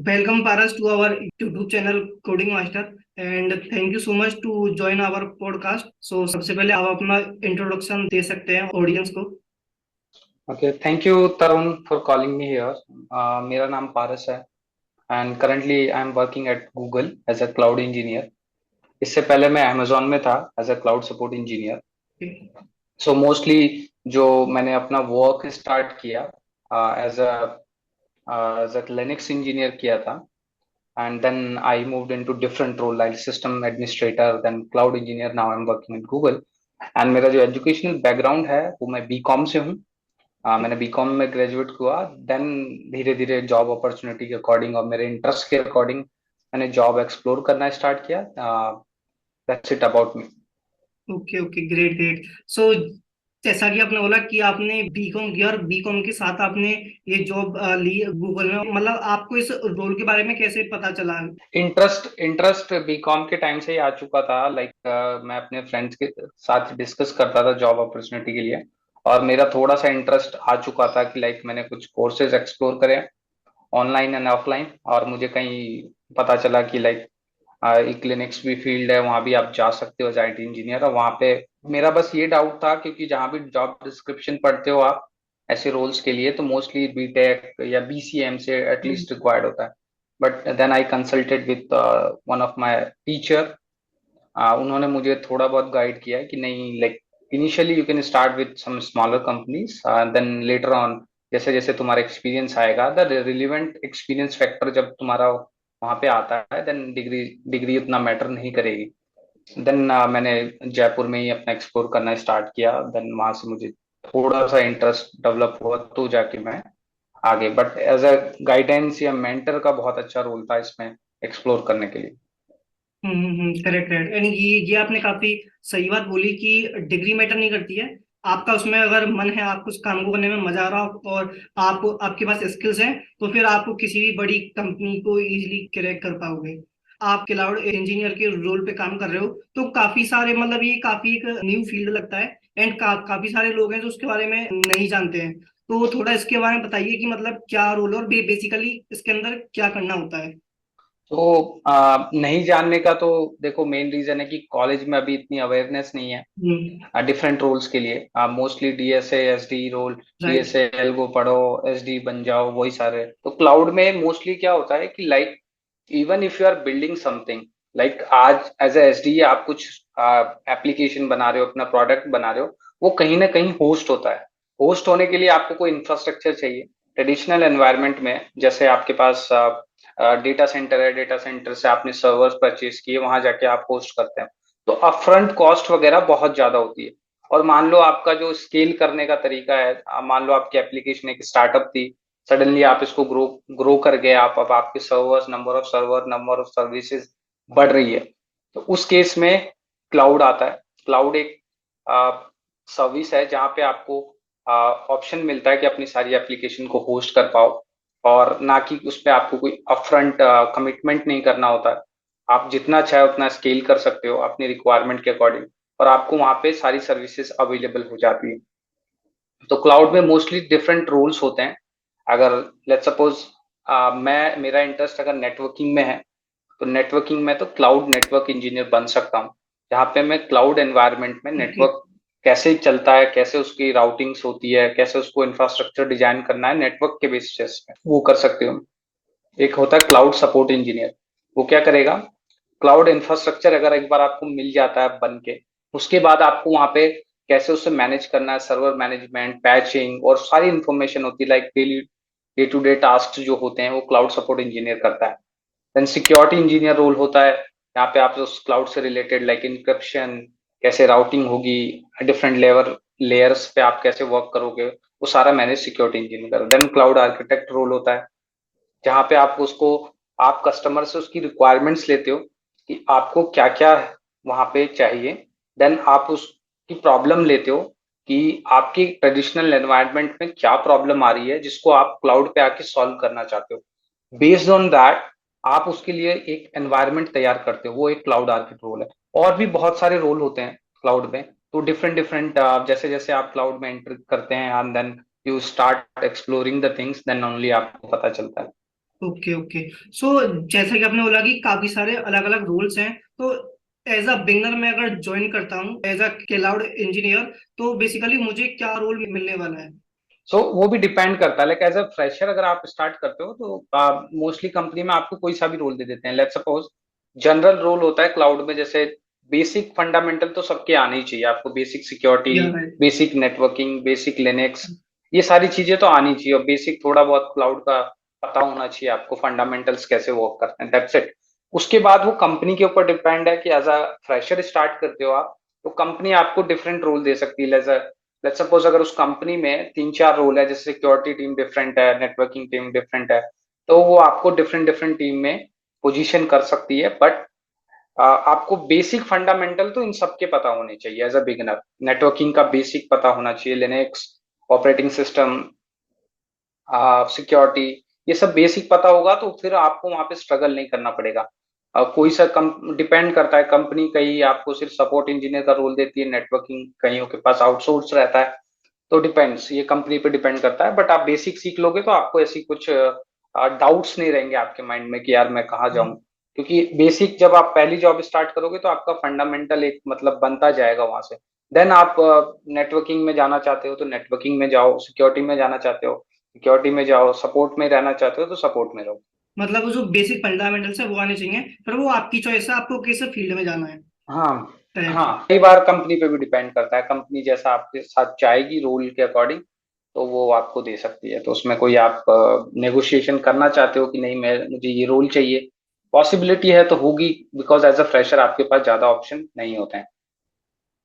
Welcome Paras to our YouTube channel Coding Master and thank you so much to join our podcast. So सबसे पहले आप अपना introduction दे सकते हैं audience को। Okay, thank you, Tarun, for calling me here. मेरा नाम पारस है and currently I'm working at Google as a cloud engineer. इससे पहले मैं Amazon में था as a cloud support engineer. So mostly जो मैंने अपना work start किया as a Linux engineer किया था and then I moved into different role like system administrator, then cloud engineer. Now I'm working at Google. And मेरा जो educational background है वो मैं BCom से हूँ। मैंने बीकॉम में ग्रेजुएट हुआ देन धीरे धीरे जॉब अपॉर्चुनिटी के अकॉर्डिंग और मेरे इंटरेस्ट के अकॉर्डिंग मैंने जॉब एक्सप्लोर करना स्टार्ट किया। That's it about me. Okay okay, great great. So जैसा कि आपने बोला कि आपने बीकॉम किया और बीकॉम के साथ आपने ये जॉब ली गूगल में, मतलब आपको इस रोल के बारे में कैसे पता चला? इंटरेस्ट इंटरेस्ट बीकॉम के टाइम से ही आ चुका था। लाइक मैं अपने फ्रेंड्स के साथ डिस्कस करता था जॉब अपॉर्चुनिटी के लिए और मेरा थोड़ा सा इंटरेस्ट आ चुका था कि लाइक मैंने कुछ कोर्सेज एक्सप्लोर करे ऑनलाइन एंड ऑफलाइन और मुझे कहीं पता चला कि लाइक एक क्लिनिक्स भी फील्ड है, वहां भी आप जा सकते हो एज आईटी इंजीनियर। और वहां पे मेरा बस ये डाउट था क्योंकि जहां भी जॉब डिस्क्रिप्शन पढ़ते हो आप ऐसे रोल्स के लिए तो मोस्टली बीटेक या बीसीएम से एटलीस्ट रिक्वायर्ड होता है। But then I consulted with one of my teacher. उन्होंने मुझे थोड़ा बहुत गाइड किया कि नहीं, like initially you can start with some smaller companies then later on जैसे जैसे तुम्हारा एक्सपीरियंस आएगा द रिलेवेंट एक्सपीरियंस फैक्टर जब तुम्हारा वहां पे आता है देन डिग्री डिग्री उतना मैटर नहीं करेगी। देन मैंने जयपुर में ही अपना एक्सप्लोर करना स्टार्ट किया। देन वहां से मुझे थोड़ा सा इंटरेस्ट डेवलप हुआ तो जाके मैं आगे, बट एज अ गाइडेंस या मेंटर का बहुत अच्छा रोल था इसमें एक्सप्लोर करने के लिए। Correct correct. एंड ये आपने काफी सही बात बोली कि डिग्री मैटर नहीं करती है। आपका उसमें अगर मन है, आपको उस काम को करने में मजा आ रहा हो और आप आपके पास स्किल्स हैं, तो फिर आप किसी भी बड़ी कंपनी को इजीली क्रैक कर पाओगे। आप क्लाउड इंजीनियर के रोल पे काम कर रहे हो, तो काफी सारे, मतलब ये काफी एक न्यू फील्ड लगता है एंड काफी सारे लोग हैं जो उसके बारे में नहीं जानते हैं। तो थोड़ा इसके बारे में बताइए कि मतलब क्या रोल और बेसिकली इसके अंदर क्या करना होता है। तो नहीं जानने का तो देखो मेन रीजन है कि कॉलेज में अभी इतनी अवेयरनेस नहीं है डिफरेंट रोल्स के लिए। Mostly DSA SD role, right. DSA algo पढ़ो, एसडी बन जाओ, वही सारे। तो क्लाउड में मोस्टली क्या होता है कि like even if you are building something, like आज एज ए एसडी आप कुछ एप्लीकेशन बना रहे हो, अपना प्रोडक्ट बना रहे हो, वो कहीं ना कहीं होस्ट होता है। होस्ट होने के लिए आपको कोई इंफ्रास्ट्रक्चर चाहिए। ट्रेडिशनल एनवायरनमेंट में जैसे आपके पास डेटा सेंटर है, डेटा सेंटर से आपने सर्वर्स परचेज किए, वहां जाके आप होस्ट करते हैं, तो अपफ्रंट कॉस्ट वगैरह बहुत ज्यादा होती है। और मान लो आपका जो स्केल करने का तरीका है, मान लो आपकी एप्लीकेशन एक स्टार्टअप थी, सडनली आप इसको ग्रो ग्रो कर गए, आप अब आपके servers, number of server, number of services बढ़ रही है, तो उस केस में क्लाउड आता है। क्लाउड एक सर्विस है जहाँ पे आपको ऑप्शन मिलता है कि अपनी सारी एप्लीकेशन को होस्ट कर पाओ और ना कि उस पर आपको कोई अपफ्रंट कमिटमेंट नहीं करना होता है। आप जितना चाहे उतना स्केल कर सकते हो अपनी रिक्वायरमेंट के अकॉर्डिंग और आपको वहां पे सारी सर्विसेज अवेलेबल हो जाती है। तो क्लाउड में मोस्टली डिफरेंट रोल्स होते हैं। अगर लेट्स सपोज मैं मेरा इंटरेस्ट अगर नेटवर्किंग में है तो नेटवर्किंग में तो क्लाउड नेटवर्क इंजीनियर बन सकता हूँ, जहाँ पे मैं क्लाउड एनवायरनमेंट में ओके। नेटवर्क कैसे चलता है, कैसे उसकी राउटिंग्स होती है, कैसे उसको इंफ्रास्ट्रक्चर डिजाइन करना है नेटवर्क के बेसिस पे, वो कर सकते हो। एक होता है क्लाउड सपोर्ट इंजीनियर। वो क्या करेगा, क्लाउड इंफ्रास्ट्रक्चर अगर एक बार आपको मिल जाता है बन के, उसके बाद आपको वहां पे कैसे उसे मैनेज करना है, सर्वर मैनेजमेंट, पैचिंग और सारी इंफॉर्मेशन होती है, like daily day to day task जो होते हैं वो क्लाउड सपोर्ट इंजीनियर करता है। देन सिक्योरिटी इंजीनियर रोल होता है, यहाँ पे आप उस क्लाउड से रिलेटेड लाइक इंक्रिप्शन, कैसे राउटिंग होगी, डिफरेंट लेयर्स पे आप कैसे वर्क करोगे, वो सारा मैनेज सिक्योरिटी इंजीनियर कर। देन क्लाउड आर्किटेक्ट रोल होता है, जहाँ पे आप उसको, आप कस्टमर से उसकी रिक्वायरमेंट्स लेते हो कि आपको क्या क्या वहां पे चाहिए। देन आप उसकी प्रॉब्लम लेते हो कि आपकी ट्रेडिशनल एनवायरनमेंट में क्या प्रॉब्लम आ रही है जिसको आप क्लाउड पे आके सॉल्व करना चाहते हो। बेस्ड ऑन दैट आप उसके लिए एक एनवायरनमेंट तैयार करते हो, वो एक क्लाउड आर्किटेक्ट रोल है। और भी बहुत सारे रोल होते हैं क्लाउड में। तो डिफरेंट डिफरेंट जैसे जैसे आप क्लाउड में एंटर करते हैं and then you start exploring the things, then only आपको पता चलता है। Okay okay. सो जैसा कि आपने बोला कि काफी सारे अलग अलग रोल्स हैं, तो एज अ बिगनर मैं अगर ज्वाइन करता हूँ एज अ क्लाउड इंजीनियर, तो बेसिकली मुझे क्या रोल मिलने वाला है? वो भी डिपेंड करता है, लाइक एज अ फ्रेशर अगर आप स्टार्ट करते हो तो मोस्टली कंपनी में आपको कोई सा भी रोल दे देते हैं। लेट्स सपोज जनरल रोल होता है क्लाउड में, जैसे बेसिक फंडामेंटल तो सबके आने ही चाहिए आपको, बेसिक सिक्योरिटी, या right. Basic networking, basic Linux, ये सारी चीजें तो आनी चाहिए, और बेसिक थोड़ा बहुत क्लाउड का पता होना चाहिए आपको, फंडामेंटल्स कैसे वर्क करते हैं, दैट्स इट। उसके बाद वो कंपनी के ऊपर डिपेंड है कि एज अ फ्रेशर स्टार्ट करते हो आप, तो कंपनी आपको डिफरेंट रोल दे सकती है। लेट्स सपोज अगर उस कंपनी में तीन चार रोल है, जैसे सिक्योरिटी टीम डिफरेंट है, नेटवर्किंग टीम डिफरेंट है, तो वो आपको डिफरेंट डिफरेंट टीम में पोजीशन कर सकती है। बट आपको बेसिक फंडामेंटल तो इन सबके पता होने चाहिए एज अ बिगिनर। नेटवर्किंग का बेसिक पता होना चाहिए, लिनक्स, ऑपरेटिंग सिस्टम, सिक्योरिटी, ये सब बेसिक पता होगा तो फिर आपको वहां पे स्ट्रगल नहीं करना पड़ेगा। कोई सा कम डिपेंड करता है, कंपनी कहीं आपको सिर्फ सपोर्ट इंजीनियर का रोल देती है, नेटवर्किंग कईयों के पास आउटसोर्स रहता है, तो डिपेंड्स, ये कंपनी पे डिपेंड करता है। बट आप बेसिक सीख लोगे तो आपको ऐसी कुछ डाउट्स नहीं रहेंगे आपके माइंड में कि यार मैं कहाँ जाऊं, क्योंकि बेसिक जब आप पहली जॉब स्टार्ट करोगे तो आपका फंडामेंटल एक मतलब बनता जाएगा वहां से। देन आप नेटवर्किंग में जाना चाहते हो तो नेटवर्किंग में जाओ, सिक्योरिटी में जाना चाहते हो सिक्योरिटी में जाओ, सपोर्ट में रहना चाहते हो तो सपोर्ट में रहो। मतलब वो जो बेसिक फंडामेंटल्स है वो आने चाहिए, पर वो आपकी चॉइस है, आपको किस फील्ड में जाना है। हाँ करेक्ट। हाँ, कई बार कंपनी पे भी डिपेंड करता है, कंपनी जैसा आपके साथ चाहेगी रोल के अकॉर्डिंग तो वो आपको दे सकती है। तो उसमें कोई आप नेगोशिएशन करना चाहते हो कि नहीं मैं मुझे ये रोल चाहिए, पॉसिबिलिटी है तो होगी, बिकॉज एज अ फ्रेशर आपके पास ज्यादा ऑप्शन नहीं होते हैं।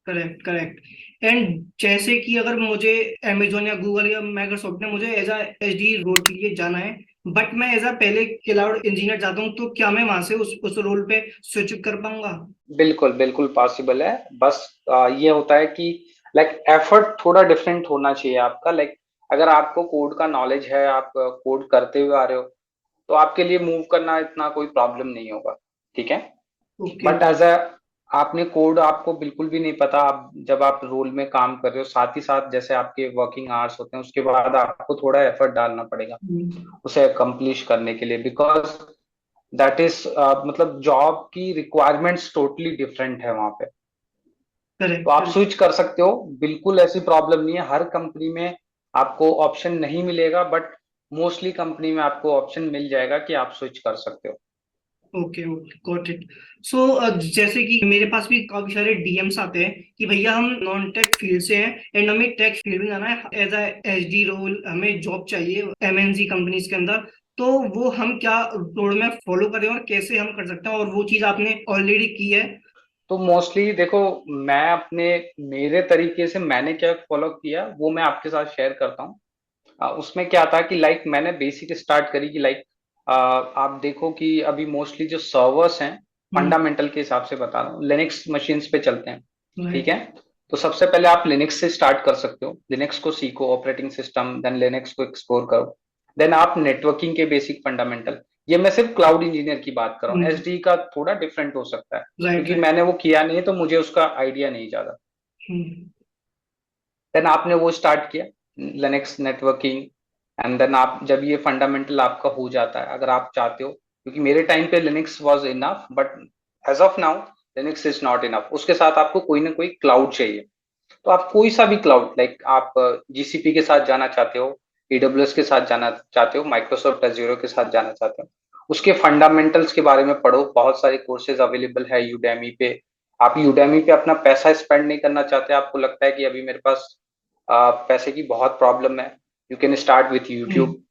Correct correct. एंड जैसे कि अगर मुझे अमेजोन या गूगल या माइक्रोसॉफ्ट ने मुझे एज अ एचडी रोल के लिए जाना है, बट मैं एज अ पहले क्लाउड इंजीनियर जाता हूँ, तो क्या मैं वहां से उस रोल पे स्विच कर पाऊंगा? बिल्कुल बिल्कुल पॉसिबल है, बस ये होता है कि लाइक एफर्ट थोड़ा डिफरेंट होना चाहिए आपका। लाइक अगर आपको कोड का नॉलेज है, आप कोड करते हुए आ रहे हो, तो आपके लिए मूव करना इतना कोई प्रॉब्लम नहीं होगा, ठीक है। Okay but okay. As a आपने कोड आपको बिल्कुल भी नहीं पता, आप जब आप रोल में काम कर रहे हो साथ ही साथ जैसे आपके वर्किंग आवर्स होते हैं, उसके बाद आपको थोड़ा एफर्ट डालना पड़ेगा उसे अकम्प्लिश करने के लिए, बिकॉज दैट इज मतलब जॉब की रिक्वायरमेंट्स टोटली डिफरेंट है वहां पे। तो करेक्ट आप करेक्ट। स्विच कर सकते हो, बिल्कुल ऐसी प्रॉब्लम नहीं है। हर कंपनी में आपको ऑप्शन नहीं मिलेगा, बट मोस्टली कंपनी में आपको ऑप्शन मिल जाएगा कि आप स्विच कर सकते हो। Okay okay, got it. So जैसे कि मेरे पास भी काफी सारे डीएम्स आते हैं कि भैया हम नॉन टेक फील्ड से हैं एंड हमें टेक फील्ड में जाना है, एज अ एचडी रोल हमें जॉब चाहिए एमएनसी कंपनीज के अंदर। तो वो हम क्या रोड मैप फॉलो करें और कैसे हम कर सकते हैं, और वो चीज आपने ऑलरेडी की है? तो मोस्टली देखो, मैं अपने मेरे तरीके से मैंने क्या फॉलो किया वो मैं आपके साथ शेयर करता हूँ। उसमें क्या था कि लाइक मैंने बेसिक स्टार्ट करी कि लाइक आप देखो कि अभी मोस्टली जो सर्वर्स हैं, हम्म। फंडामेंटल के हिसाब से बता रहा हूँ, लिनक्स मशीन्स पे चलते हैं, ठीक राइट। है। तो सबसे पहले आप लिनक्स से स्टार्ट कर सकते हो, लिनक्स को सीखो ऑपरेटिंग सिस्टम, देन लिनक्स को एक्सप्लोर करो। देन आप नेटवर्किंग के बेसिक फंडामेंटल, ये मैं सिर्फ क्लाउड इंजीनियर की बात कर रहा हूँ, एसडी का थोड़ा डिफरेंट हो सकता है राइट क्योंकि राइट। मैंने वो किया नहीं है तो मुझे उसका आइडिया नहीं ज्यादा। हम्म। देन आपने वो स्टार्ट किया लिनक्स नेटवर्किंग, एंड देन आप जब ये फंडामेंटल आपका हो जाता है, अगर आप चाहते हो, क्योंकि मेरे टाइम पे Linux was enough, but as of now Linux is not enough, उसके साथ आपको कोई ना कोई क्लाउड चाहिए। तो आप कोई सा भी क्लाउड, लाइक आप जीसीपी के साथ जाना चाहते हो, एडब्ल्यूएस के साथ जाना चाहते हो, माइक्रोसॉफ्ट अज्यूरो के साथ जाना चाहते हो, उसके फंडामेंटल्स के बारे में पढ़ो, बहुत सारे कोर्सेज अवेलेबल है यूडेमी पे। आप यूडेमी पे अपना पैसा स्पेंड नहीं करना चाहते, आपको लगता है कि अभी मेरे पास पैसे की बहुत प्रॉब्लम है, you can start with YouTube, hmm.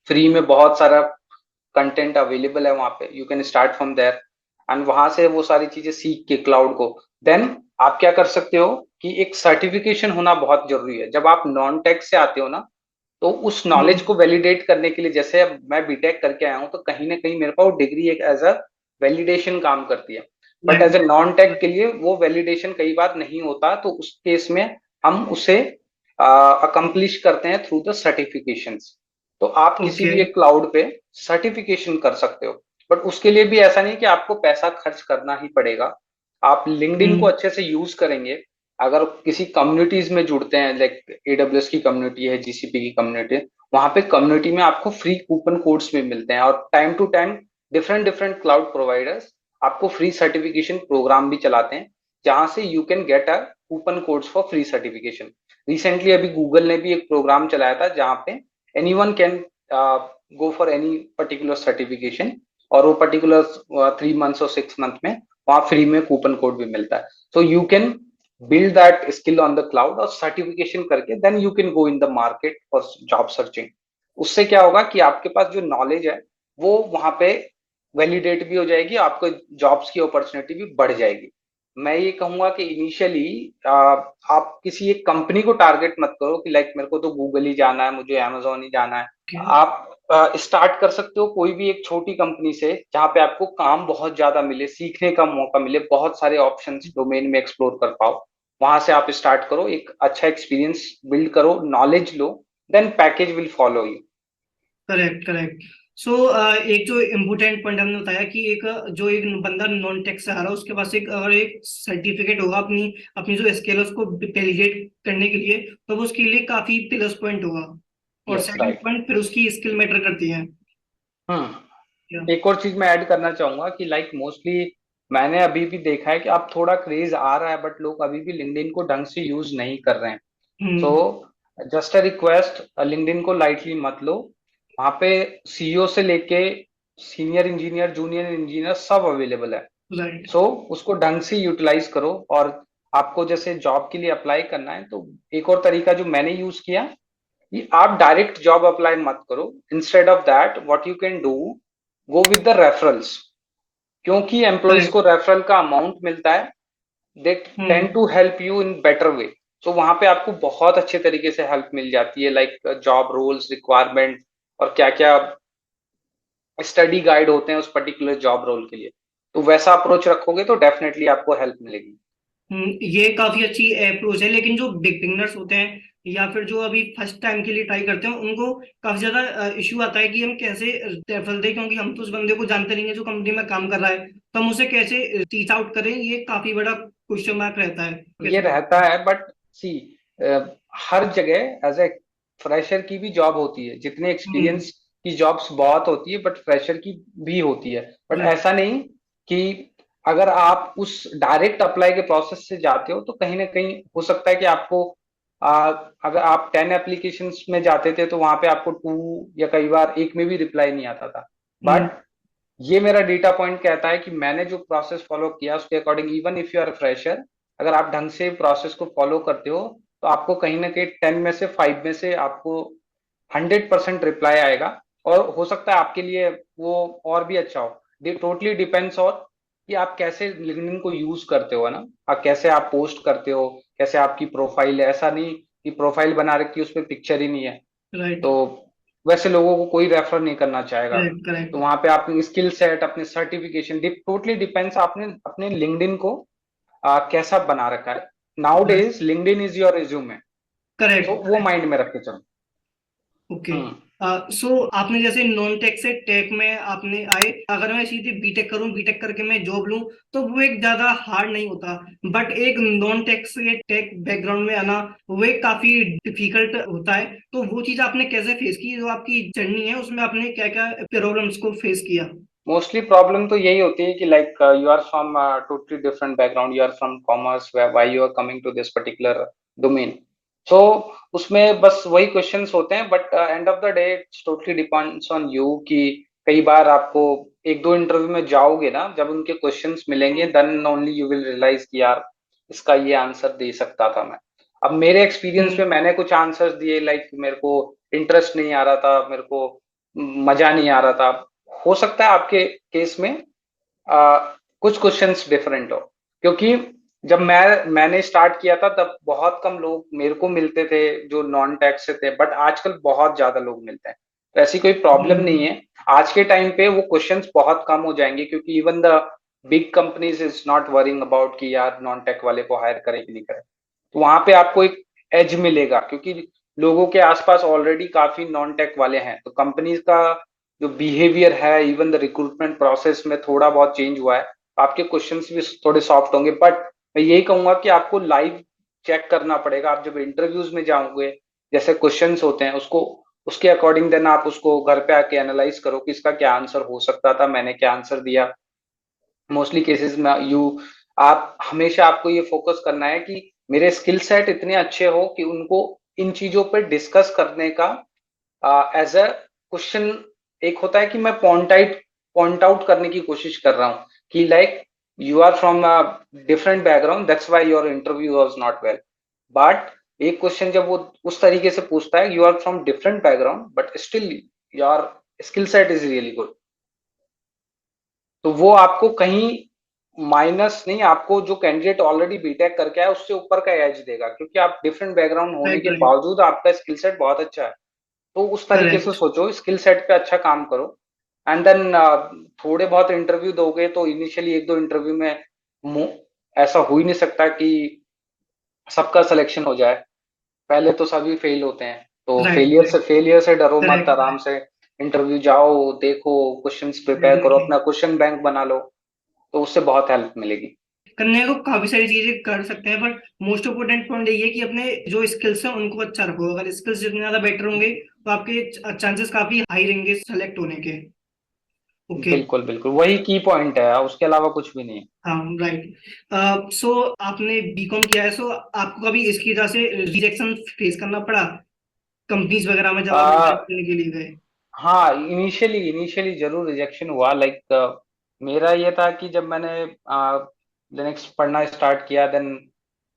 Free में बहुत सारा कंटेंट अवेलेबल है वहां पे, you can start from there, and वहां से वो सारी चीजें सीख के क्लाउड को, देन आप क्या कर सकते हो कि एक सर्टिफिकेशन होना बहुत जरूरी है। जब आप नॉन टेक से आते हो ना, तो उस नॉलेज को वैलिडेट करने के लिए, जैसे अब मैं बीटेक करके आया हूँ तो कहीं ना कहीं मेरे पास वो डिग्री एक एज अ वैलिडेशन काम करती है, but as right. A non tech के लिए वो वैलिडेशन कई बार नहीं होता, तो उस केस में हम उसे अकम्प्लिश करते हैं थ्रू द सर्टिफिकेशंस। तो आप किसी ओके। भी एक क्लाउड पे सर्टिफिकेशन कर सकते हो, बट उसके लिए भी ऐसा नहीं कि आपको पैसा खर्च करना ही पड़ेगा। आप लिंक्डइन को हम्म। अच्छे से यूज करेंगे, अगर किसी कम्युनिटीज में जुड़ते हैं, लाइक AWS की कम्युनिटी है, GCP की कम्युनिटी है, वहां पे कम्युनिटी में आपको फ्री कूपन कोड्स भी मिलते हैं, और time to time different different cloud providers आपको फ्री सर्टिफिकेशन प्रोग्राम भी चलाते हैं, जहां से you can get a coupon codes for free certification. Recently अभी गूगल ने भी एक प्रोग्राम चलाया था जहां पे anyone can go for any particular certification, और वो पर्टिकुलर 3 मंथ्स और 6 मंथ में वहां फ्री में कूपन कोड भी मिलता है। So you can build that skill on the cloud और सर्टिफिकेशन करके then you can go in the market for job searching। उससे क्या होगा कि आपके पास जो नॉलेज है वो वहां पे वैलिडेट भी हो जाएगी, आपको जॉब्स की अपॉर्चुनिटी भी बढ़ जाएगी। मैं ये कहूंगा कि इनिशियली आप किसी एक कंपनी को टारगेट मत करो कि लाइक मेरे को तो गूगल ही जाना है, मुझे अमेजोन ही जाना है। आप स्टार्ट कर सकते हो कोई भी एक छोटी कंपनी से, जहां पे आपको काम बहुत ज्यादा मिले, सीखने का मौका मिले, बहुत सारे ऑप्शंस डोमेन में एक्सप्लोर कर पाओ। वहां से आप स्टार्ट करो, एक अच्छा एक्सपीरियंस बिल्ड करो, नॉलेज लो, then package will follow you. Correct correct. So एक जो इम्पोर्टेंट पॉइंट हमने बताया कि एक जो एक बंदा नॉन टेक से आ रहा है उसके पास एक अगर एक सर्टिफिकेट होगा अपनी अपनी जो स्किल है उसको वैलिडेट करने के लिए, तो वो उसके लिए काफी प्लस पॉइंट होगा। और यस, सेकंड राइट। पॉइंट फिर उसकी स्किल मैटर करती है। हम्म। एक और चीज मैं ऐड करना चाहूंगा कि लाइक मोस्टली मैंने अभी भी देखा है कि अब थोड़ा क्रेज आ रहा है, बट लोग अभी भी लिंक्डइन को ढंग से यूज नहीं कर रहे हैं। सो हम्म। जस्ट अ रिक्वेस्ट, लिंक्डइन को लाइटली मत लो। वहां पे CEO से लेके सीनियर इंजीनियर, जूनियर इंजीनियर सब अवेलेबल है। राइट। सो उसको ढंग से यूटिलाइज करो। और आपको जैसे जॉब के लिए अप्लाई करना है तो एक और तरीका जो मैंने यूज किया कि आप डायरेक्ट जॉब अप्लाई मत करो। Instead of that what you can do, go with the referrals. क्योंकि एम्प्लॉयज करेक्ट। को रेफरल का अमाउंट मिलता है, they tend hmm. To help you in better way. तो वहां पे आपको बहुत अच्छे तरीके से हेल्प मिल जाती है, लाइक जॉब रोल्स, रिक्वायरमेंट, और क्या क्या स्टडी गाइड होते हैं उस पर्टिकुलर जॉब रोल के लिए। तो वैसा अप्रोच रखोगे तो डेफिनेटली आपको हेल्प मिलेगी। ये काफी अच्छी अप्रोच है, लेकिन जो बिगिनर्स होते हैं या फिर जो अभी फर्स्ट टाइम के लिए ट्राई करते हैं उनको काफी ज्यादा इश्यू आता है कि हम कैसे रेफरल दें, क्योंकि हम तो उस बंदे को जानते नहीं है जो कंपनी में काम कर रहा है, तो हम उसे कैसे टीच आउट करें, ये काफी बड़ा क्वेश्चन मार्क रहता है ये कैसे। रहता है, बट सी, हर जगह एज ए फ्रेशर की भी जॉब होती है, जितने हम्म। एक्सपीरियंस की जॉब्स बहुत होती है, बट फ्रेशर की भी होती है। But right. ऐसा नहीं कि अगर आप उस डायरेक्ट अप्लाई के प्रोसेस से जाते हो तो कहीं ना कहीं हो सकता है कि आपको अगर आप 10 एप्लीकेशंस में जाते थे तो वहां पे आपको 2 या कई बार एक में भी रिप्लाई नहीं आता था। हम्म। बट ये मेरा डेटा पॉइंट कहता है कि मैंने जो प्रोसेस फॉलो किया उसके according, even if you are fresher, अगर आप ढंग से प्रोसेस को फॉलो करते हो तो आपको कहीं ना कहीं 10 में से 5 में से आपको 100% रिप्लाई आएगा। और हो सकता है आपके लिए वो और भी अच्छा हो। टोटली डिपेंड्स ऑन कि आप कैसे लिंक्डइन को यूज करते हो, है ना। कैसे आप पोस्ट करते हो, कैसे आपकी प्रोफाइल है। ऐसा नहीं कि प्रोफाइल बना रखी है उसमें पिक्चर ही नहीं है, राइट। तो वैसे लोगों को कोई रेफर नहीं करना चाहेगा। करेक्ट तो करेक्ट। वहां पे आपने स्किल सेट, अपने सर्टिफिकेशन, टोटली डिपेंड्स आपने अपने लिंक्डइन को कैसा बना रखा है। Now days LinkedIn is your resume. So correct. वो माइंड में रख के चलो। ओके। हम्म। सो आपने जैसे नॉन टेक से टेक में आपने आए, अगर मैं सीधे बीटेक करूं, बीटेक करके मैं जॉब लूं, तो वो एक ज्यादा हार्ड नहीं होता। बट एक नॉन टेक से टेक बैकग्राउंड में आना वो एक काफी डिफिकल्ट होता है। तो वो चीज आपने कैसे फेस की, जो आपकी जर्नी है उसमें आपने क्या क्या प्रॉब्लम्स को फेस किया। मोस्टली प्रॉब्लम तो यही होती है कि like you are from totally different background, you are from commerce, why you are coming to this particular domain. So उसमें बस वही क्वेश्चंस होते हैं, but end of the day it's totally depends on you कि कई बार आपको एक दो इंटरव्यू में जाओगे ना, जब उनके क्वेश्चंस मिलेंगे then only you will realise कि यार इसका ये आंसर दे सकता था मैं। अब मेरे एक्सपीरियंस में हम्म। मैंने कुछ आंसर्स दिए, लाइक मेरे को इंटरेस्ट नहीं आ रहा था, मेरे को मजा नहीं आ रहा था। हो सकता है आपके केस में कुछ क्वेश्चंस डिफरेंट हो, क्योंकि जब मैंने स्टार्ट किया था तब बहुत कम लोग मेरे को मिलते थे जो नॉन टैक्स से थे, बट आजकल बहुत ज्यादा लोग मिलते हैं। तो ऐसी कोई प्रॉब्लम नहीं हम्म। है। आज के टाइम पे वो क्वेश्चंस बहुत कम हो जाएंगे, क्योंकि even the big companies is not worrying about कि यार नॉन टेक वाले को हायर करें कि नहीं करें। तो वहां पे आपको एक एज मिलेगा, क्योंकि लोगों के आसपास ऑलरेडी काफी नॉन टेक वाले हैं। तो कंपनीज का जो बिहेवियर है, इवन द रिक्रूटमेंट प्रोसेस में थोड़ा बहुत चेंज हुआ है। आपके क्वेश्चंस भी थोड़े सॉफ्ट होंगे, बट मैं यही कहूंगा कि आपको लाइव चेक करना पड़ेगा। आप जब इंटरव्यूज में जाओगे, जैसे क्वेश्चंस होते हैं उसको उसके अकॉर्डिंग देन आप उसको घर पे आके एनालाइज करो कि इसका क्या आंसर हो सकता था, मैंने क्या आंसर दिया। मोस्टली केसेस में आप हमेशा आपको ये फोकस करना है कि मेरे स्किल सेट इतने अच्छे हो कि उनको इन चीजों पर डिस्कस करने का एज अ क्वेश्चन एक होता है कि मैं पॉइंट आउट करने की कोशिश कर रहा हूँ कि like you are from a different background, that's why your interview was not well. But एक क्वेश्चन जब वो उस तरीके से पूछता है, you are from different background but still your skill set is really good, तो वो आपको कहीं माइनस नहीं, आपको जो कैंडिडेट ऑलरेडी बीटेक करके आया उससे ऊपर का एज देगा, क्योंकि आप डिफरेंट बैकग्राउंड होने राइट के राइट। बावजूद आपका स्किल सेट बहुत अच्छा है। तो उस तरीके से करेक्ट। सोचो, स्किल सेट पे अच्छा काम करो। एंड देन थोड़े बहुत इंटरव्यू दोगे तो इनिशियली एक दो इंटरव्यू में ऐसा हो ही नहीं सकता कि सबका सिलेक्शन हो जाए, पहले तो सभी फेल होते हैं। तो राइट फेलियर से डरो मत, करेक्ट। आराम से इंटरव्यू जाओ, देखो, क्वेश्चंस प्रिपेयर करो, डेफिनेटली। अपना क्वेश्चन बैंक बना लो, तो उससे बहुत हेल्प मिलेगी। करने को काफी सारी चीजें कर सकते हैं, बट मोस्ट इम्पोर्टेंट पॉइंट यही है कि अपने जो स्किल्स हैं उनको अच्छा रखो। अगर स्किल्स जितने ज्यादा बेटर होंगे तो आपके चांसेस काफी हाई रहेंगे सेलेक्ट होने के। ओके। बिल्कुल बिल्कुल, वही की पॉइंट है, उसके अलावा कुछ भी नहीं है। हाँ राइट। सो आपने बीकॉम किया है, सो आपको कभी इसकी वजह से रिजेक्शन फेस करना पड़ा कंपनीज वगैरह में जब आप इंटरव्यू आ, करने के लिए गए? हाँ, इनिशियली इनिशियली जरूर रिजेक्शन हुआ। लाइक मेरा ये था कि जब मैंने लिनक्स पढ़ना स्टार्ट किया, देन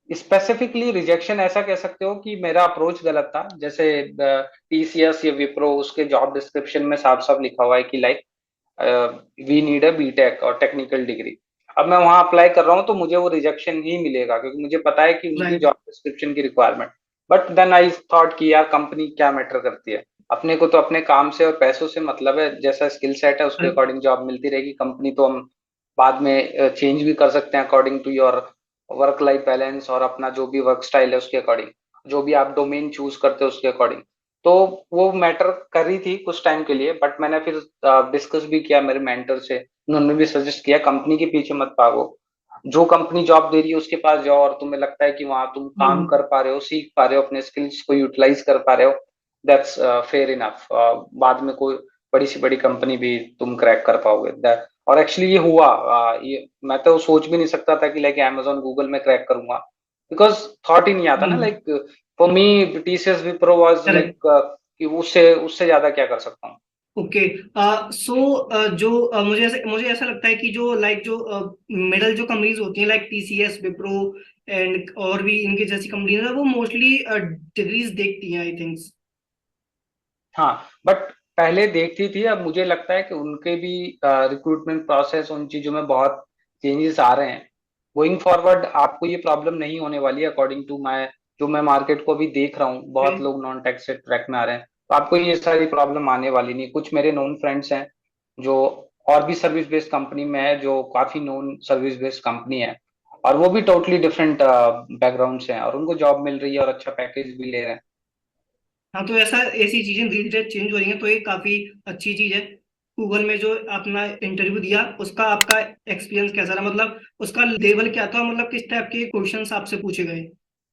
स्पेसिफिकली रिजेक्शन ऐसा कह सकते हो कि मेरा अप्रोच गलत था। जैसे टीसीएस या विप्रो, उसके जॉब डिस्क्रिप्शन में साफ साफ लिखा हुआ है कि like we need a BTech और टेक्निकल डिग्री। अब मैं वहां अप्लाई कर रहा हूँ तो मुझे वो रिजेक्शन ही मिलेगा, क्योंकि मुझे पता है कि उनकी राइट। जॉब डिस्क्रिप्शन की requirement. But then I thought कि यार कंपनी क्या मैटर करती है, अपने को तो अपने काम से और पैसों से मतलब है, जैसा स्किल सेट है उसके अकॉर्डिंग जॉब मिलती रहेगी। कंपनी तो हम बाद में चेंज भी कर सकते हैं according to your work life balance, और अपना जो भी वर्क स्टाइल है उसके अकॉर्डिंग, जो भी आप डोमेन चूज करते हो उसके अकॉर्डिंग। तो वो मैटर कर रही थी कुछ टाइम के लिए, बट मैंने फिर डिस्कस भी किया मेरे मेंटर से। उन्होंने भी सजेस्ट किया कंपनी के पीछे मत भागो, जो कंपनी जॉब दे रही है उसके पास जाओ, और तुम्हें लगता है कि वहां तुम काम कर पा रहे हो, सीख पा रहे हो, अपने स्किल्स को यूटिलाइज कर पा रहे हो, दैट्स फेयर इनफ। बाद में कोई बड़ी सी बड़ी कंपनी भी तुम क्रैक कर पाओगे। और एक्चुअली ये हुआ। ये मैं तो सोच भी नहीं सकता था कि लाइक अमेजोन गूगल में क्रैक करूंगा, बिकॉज थॉट ही नहीं आता ना। Like for me TCS Wipro was like correct. कि उससे उससे ज्यादा क्या कर सकता हूँ। ओके। सो जो मुझे ऐसा लगता है कि जो जो मिडल जो कंपनीज होती हैं लाइक टीसीएस विप्रो एंड और भी इनके जैसी कंपनीज है, वो मोस्टली डिग्रीज देखती हैं आई थिंक। हाँ, बट पहले देखती थी, अब मुझे लगता है कि उनके भी रिक्रूटमेंट प्रोसेस, उन चीजों में बहुत चेंजेस आ रहे हैं। गोइंग फॉरवर्ड आपको ये प्रॉब्लम नहीं होने वाली है, अकॉर्डिंग टू माई जो मैं मार्केट को भी देख रहा हूँ, बहुत लोग नॉन टैक्स से ट्रैक में आ रहे हैं, तो आपको ये सारी प्रॉब्लम आने वाली नहीं। कुछ मेरे नोन फ्रेंड्स हैं जो और भी सर्विस बेस्ड कंपनी में है, जो काफी नोन सर्विस बेस्ड कंपनी है, और वो भी टोटली डिफरेंट बैकग्राउंड से हैं, और उनको जॉब मिल रही है और अच्छा पैकेज भी ले रहे हैं। हाँ, तो ऐसा ऐसी चीजें धीरे धीरे चेंज हो रही हैं, तो ये काफी अच्छी चीज है। गूगल में जो अपना इंटरव्यू दिया उसका आपका एक्सपीरियंस कैसा रहा, मतलब उसका लेवल क्या था, मतलब किस टाइप के क्वेश्चंस आपसे पूछे गए?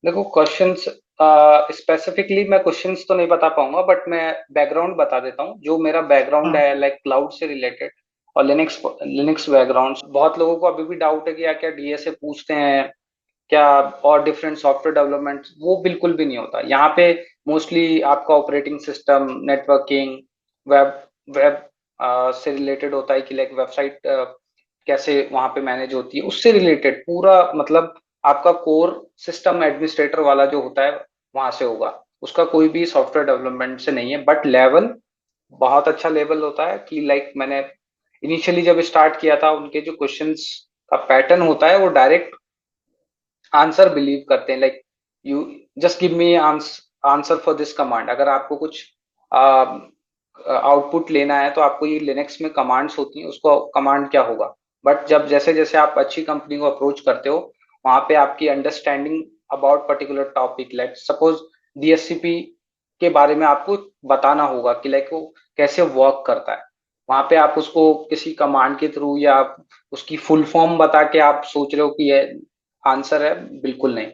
देखो, क्वेश्चंस स्पेसिफिकली मैं क्वेश्चंस तो नहीं बता पाऊंगा, बट मैं बैकग्राउंड बता देता हूँ। जो मेरा बैकग्राउंड हाँ। है लाइक क्लाउड से रिलेटेड और लिनक्स लिनक्स बैकग्राउंड, बहुत लोगों को अभी भी डाउट है कि या क्या डीएसए पूछते हैं क्या, और डिफरेंट सॉफ्टवेयर डेवलपमेंट, वो बिल्कुल भी नहीं होता यहाँ पे। मोस्टली आपका operating system, networking, web web से रिलेटेड होता है कि लाइक वेबसाइट कैसे वहां पे मैनेज होती है, उससे रिलेटेड पूरा मतलब आपका कोर सिस्टम एडमिनिस्ट्रेटर वाला जो होता है वहां से होगा। उसका कोई भी सॉफ्टवेयर डेवलपमेंट से नहीं है, बट लेवल बहुत अच्छा लेवल होता है कि लाइक मैंने इनिशियली जब स्टार्ट किया था, उनके जो क्वेश्चंस का पैटर्न होता है वो डायरेक्ट आंसर बिलीव करते हैं। Like you just give me answer for this command. अगर आपको कुछ आउटपुट लेना है तो आपको ये लिनक्स में कमांड्स होती हैं, उसको कमांड क्या होगा। बट जब जैसे जैसे आप अच्छी कंपनी को अप्रोच करते हो, वहां पे आपकी understanding about particular topic, like suppose DSCP के बारे में आपको बताना होगा कि लाइक वो कैसे वर्क करता है। वहां पे आप उसको किसी कमांड के थ्रू या आप उसकी फुल फॉर्म बता के आप सोच रहे हो कि ये आंसर है, बिल्कुल नहीं।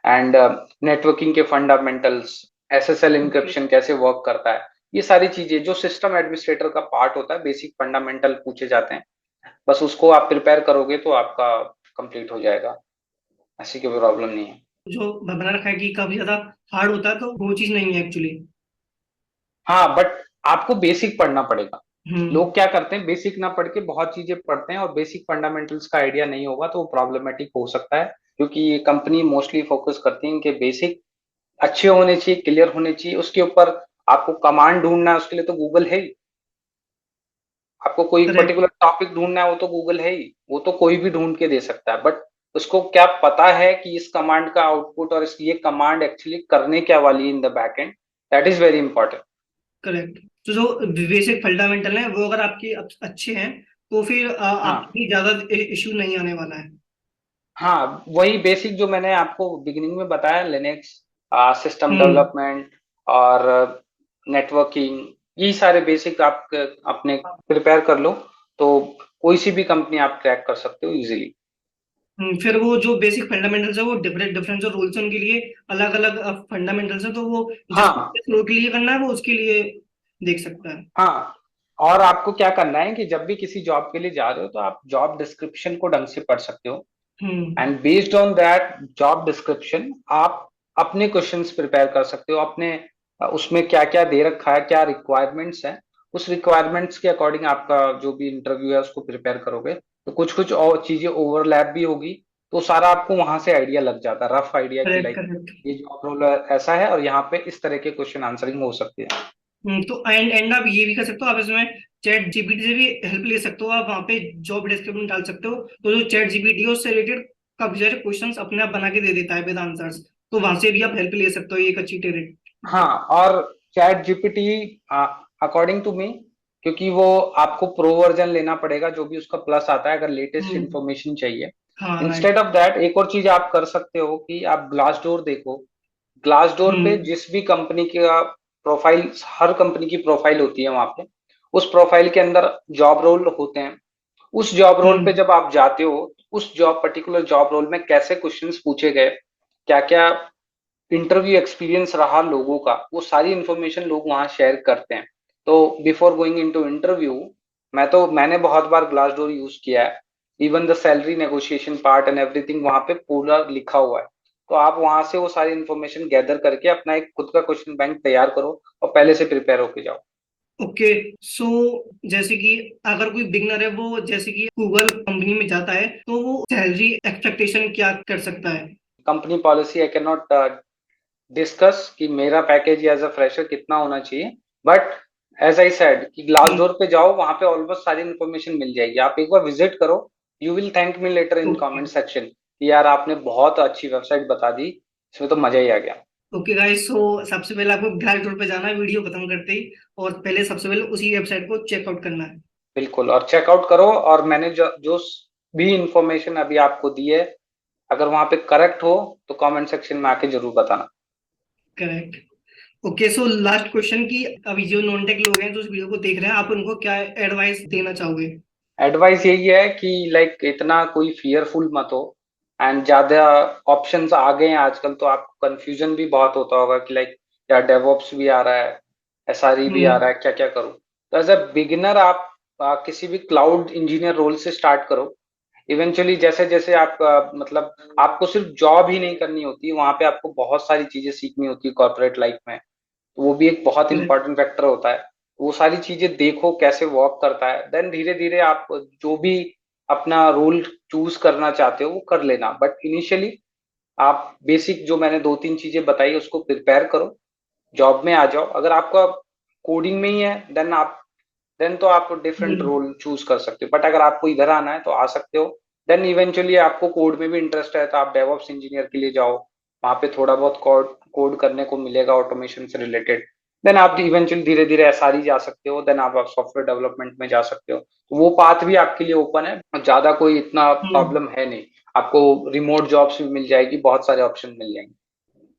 एंड नेटवर्किंग के फंडामेंटल्स, एसएसएल ओके। इंक्रिप्शन कैसे वर्क करता है, ये सारी चीजें जो सिस्टम एडमिनिस्ट्रेटर का पार्ट होता है, बेसिक फंडामेंटल पूछे जाते हैं। बस उसको आप प्रिपेयर करोगे तो आपका कंप्लीट हो जाएगा, ऐसी कोई प्रॉब्लम नहीं है। जो बना रखा है कि काफी ज्यादा हार्ड होता है, तो वो चीज नहीं है एक्चुअली। हाँ, बट आपको बेसिक पढ़ना पड़ेगा। हम्म। लोग क्या करते हैं, बेसिक ना पढ़ के बहुत चीजें पढ़ते हैं और बेसिक फंडामेंटल्स का आइडिया नहीं होगा तो वो प्रॉब्लमेटिक हो सकता है, क्योंकि ये कंपनी मोस्टली फोकस करती है इनके बेसिक अच्छे होने चाहिए, क्लियर होने चाहिए। उसके ऊपर आपको कमांड ढूंढना है, उसके लिए तो गूगल है ही। आपको कोई करेक्ट। पर्टिकुलर टॉपिक ढूंढना है, वो तो गूगल है ही, वो तो कोई भी ढूंढ के दे सकता है। बट उसको क्या पता है कि इस कमांड का आउटपुट और ये कमांड एक्चुअली करने क्या वाली है in the back and, that is very important. Correct. तो जो बेसिक फंडामेंटल है वो अगर आपके अच्छे हैं, तो फिर आपको हाँ भी ज्यादा इश्यू नहीं आने वाला है। हाँ, वही बेसिक जो मैंने आपको बिगिनिंग में बताया, लिनक्स, सिस्टम हम्म। डेवलपमेंट और नेटवर्किंग, ये सारे बेसिक आप अपने प्रिपेयर कर लो तो कोई सी भी कंपनी आप क्रैक कर सकते हो इजीली। फिर वो जो बेसिक फंडामेंटल्स है वो डिफरेंट डिफरेंट जो रूल्स है उनके लिए अलग अलग फंडामेंटल्स है, तो वो हाँ जिस रोल के लिए करना है वो उसके लिए देख सकता है। हाँ, और आपको क्या करना है कि जब भी किसी जॉब के लिए जा रहे हो तो आप जॉब डिस्क्रिप्शन को ढंग से पढ़ सकते हो, hmm. And based on that job description आप अपने क्वेश्चंस प्रिपेयर कर सकते हो। अपने उसमें क्या क्या दे रखा है, क्या रिक्वायरमेंट्स हैं, उस रिक्वायरमेंट्स के अकॉर्डिंग आपका जो भी इंटरव्यू है उसको प्रिपेयर करोगे तो कुछ कुछ और चीजें ओवरलैप भी होगी, तो सारा आपको वहां से आइडिया लग जाता है, रफ आइडिया कि करेक्ट लाइक करेक्ट। ये जॉब रोल ऐसा है और यहाँ पे इस तरह के क्वेश्चन आंसरिंग हो सकती है। तो एंड आप ये भी कर सकते हो, आप इसमें चैट जीपीटी से भी हेल्प ले सकते हो। आप वहाँ पे जॉब डिस्क्रिप्शन डाल सकते हो, तो जो चैट जीपीटी है उससे रिलेटेड काफी सारे क्वेश्चंस अपने आप बना के दे देता है विद आंसर्स। तो वहां से भी आप हेल्प ले सकते हो, ये एक अच्छी हाँ, और ChatGPT according to me, क्योंकि वो आपको प्रो वर्जन लेना पड़ेगा जो भी उसका प्लस आता है अगर लेटेस्ट हम्म। इंफॉर्मेशन चाहिए। हाँ राइट। इंस्टेड ऑफ दैट एक और चीज आप कर सकते हो कि आप ग्लास डोर देखो। ग्लास डोर पे हम्म। जिस भी कंपनी का प्रोफाइल, हर कंपनी की प्रोफाइल होती है वहां पे, उस प्रोफाइल के अंदर जॉब रोल होते हैं। उस जॉब रोल पे हम्म। जब आप जाते हो, उस जॉब पर्टिकुलर जॉब रोल में कैसे क्वेश्चंस पूछे गए, क्या क्या इंटरव्यू एक्सपीरियंस रहा लोगों का, वो सारी इंफॉर्मेशन लोग वहां शेयर करते हैं। तो बिफोर गोइंग इनटू इंटरव्यू, मैंने बहुत बार ग्लास डोर यूज किया है। Even the salary negotiation part and everything वहां पे पूरा लिखा हुआ है। तो आप वहां से वो सारी इंफॉर्मेशन गैदर करके अपना एक खुद का क्वेश्चन बैंक तैयार करो और पहले से प्रिपेयर होके जाओ। ओके। सो जैसे कि अगर कोई बिगनर है, वो जैसे कि गूगल कंपनी में जाता है, तो वो सैलरी एक्सपेक्टेशन क्या कर सकता है? Company policy I can not discuss कि मेरा पैकेज एज अ फ्रेशर कितना होना चाहिए, बट एज आई सेड कि ग्लास हम्म। डोर पे जाओ, वहां पे ऑलमोस्ट सारी इन्फॉर्मेशन मिल जाएगी। आप एक बार विजिट करो, you will thank me later in okay. Comment section कि यार आपने बहुत अच्छी वेबसाइट बता दी, इसमें तो मजा ही आ गया। ओके गाइस, सो सबसे पहले आपको ग्लास डोर पे जाना है वीडियो खत्म करते ही, और पहले सबसे पहले उसी वेबसाइट को चेकआउट करना है। बिल्कुल, और चेकआउट करो, और मैंने जो भी इंफॉर्मेशन अभी आपको दी है, अगर वहां पे करेक्ट हो तो कमेंट सेक्शन में आके जरूर बताना। Correct. Okay, so last question की, अभी जो नॉन टेक लोग हैं जो इस वीडियो को देख रहे हैं, आप उनको क्या एडवाइस देना चाहोगे? एडवाइस यही है कि लाइक इतना कोई फियरफुल मत हो, एंड ज्यादा ऑप्शंस आ गए हैं आजकल तो आपको कंफ्यूजन भी बहुत होता होगा कि लाइक यार डेवऑप्स भी आ रहा है, एसआरई भी आ हम्म। रहा है, क्या क्या करूं। तो एज अ बिगिनर आप किसी भी क्लाउड इंजीनियर रोल से स्टार्ट करो। इवेंचुअली जैसे जैसे आप मतलब आपको सिर्फ जॉब ही नहीं करनी होती, वहां पे आपको बहुत सारी चीजें सीखनी होती है कॉर्पोरेट लाइफ में, तो वो भी एक बहुत करेक्ट। इंपॉर्टेंट फैक्टर होता है। वो सारी चीजें देखो कैसे वर्क करता है, देन धीरे धीरे आप जो भी अपना रोल चूज करना चाहते हो वो कर लेना। बट इनिशियली आप बेसिक जो मैंने दो तीन चीजें बताई उसको प्रिपेयर करो, जॉब में आ जाओ। अगर आपका कोडिंग में ही है देन तो आप डिफरेंट हम्म। रोल चूज कर सकते हो, बट अगर आपको इधर आना है तो आ सकते हो। देन इवेंचुअली आपको कोड में भी इंटरेस्ट है तो आप डेवऑप्स इंजीनियर के लिए जाओ, वहां पे थोड़ा बहुत कोड कोड करने को मिलेगा ऑटोमेशन से रिलेटेड। देन आप इवेंचुअली धीरे धीरे एसआरई जा सकते हो, देन आप सॉफ्टवेयर डेवलपमेंट में जा सकते हो। तो वो पाथ भी आपके लिए ओपन है, ज्यादा कोई इतना हम्म। प्रॉब्लम है नहीं। आपको रिमोट जॉब्स भी मिल जाएगी, बहुत सारे ऑप्शन मिल जाएंगे।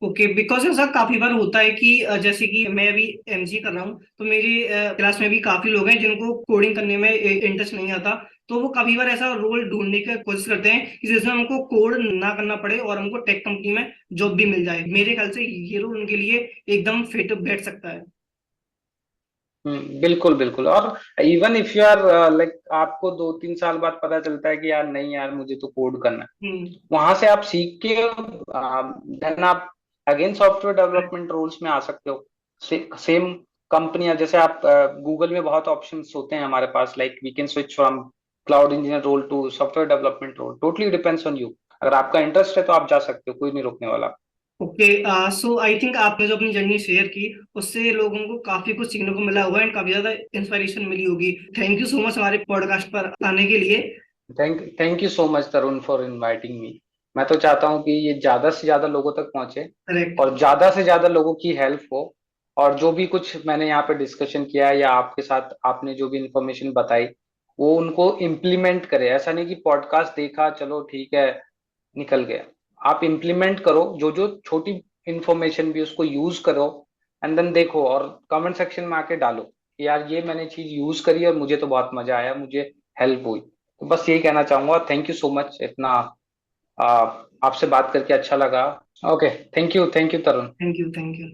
ओके, बिकॉज ऐसा काफी बार होता है कि जैसे कि मैं अभी एमजी कर रहा हूँ, तो मेरी क्लास में भी काफी लोग हैं जिनको कोडिंग करने में इंटरेस्ट नहीं आता। तो वो काफी बार ऐसा रोल ढूंढने की कोशिश करते हैं कि जिसमें हमको कोड ना करना पड़े और हमको टेक कंपनी में जॉब भी मिल जाए। मेरे ख्याल से ये रोल उनके लिए एकदम फिट बैठ सकता है। बिल्कुल बिल्कुल। और even if you are like आपको 2-3 साल बाद पता चलता है कि यार नहीं यार मुझे तो कोड करना है, हम्म। वहां से आप सीख के देन आप अगेन सॉफ्टवेयर डेवलपमेंट रोल्स में आ सकते हो। सेम कंपनियां जैसे आप गूगल में बहुत ऑप्शंस होते हैं हमारे पास, like we can switch from cloud engineer role to software development role, totally depends on you. अगर आपका इंटरेस्ट है तो आप जा सकते हो, कोई नहीं रोकने वाला। ओके, सो आई थिंक आपने जो अपनी जर्नी शेयर की उससे लोगों को काफी कुछ सीखने को मिला होगा एंड काफी ज्यादा इंस्पिरेशन मिली होगी। थैंक यू सो मच हमारे पॉडकास्ट पर आने के लिए। Thank you so much Tarun for inviting me. मैं तो चाहता हूँ कि ये ज्यादा से ज्यादा लोगों तक पहुंचे करेक्ट। और ज्यादा से ज्यादा लोगों की हेल्प हो। और जो भी कुछ मैंने यहाँ पे डिस्कशन किया है या आपके साथ आपने जो भी इंफॉर्मेशन बताई, वो उनको इम्प्लीमेंट करे। ऐसा नहीं कि पॉडकास्ट देखा चलो ठीक है निकल गया। आप इम्प्लीमेंट करो, जो जो छोटी इंफॉर्मेशन भी उसको यूज करो, एंड देन देखो और कमेंट सेक्शन में आके डालो कि यार ये मैंने चीज यूज करी और मुझे तो बहुत मजा आया, मुझे हेल्प हुई। तो बस यही कहना चाहूंगा। थैंक यू सो मच इतना आपसे बात करके अच्छा लगा। Okay, thank you Tarun. Thank you, thank you.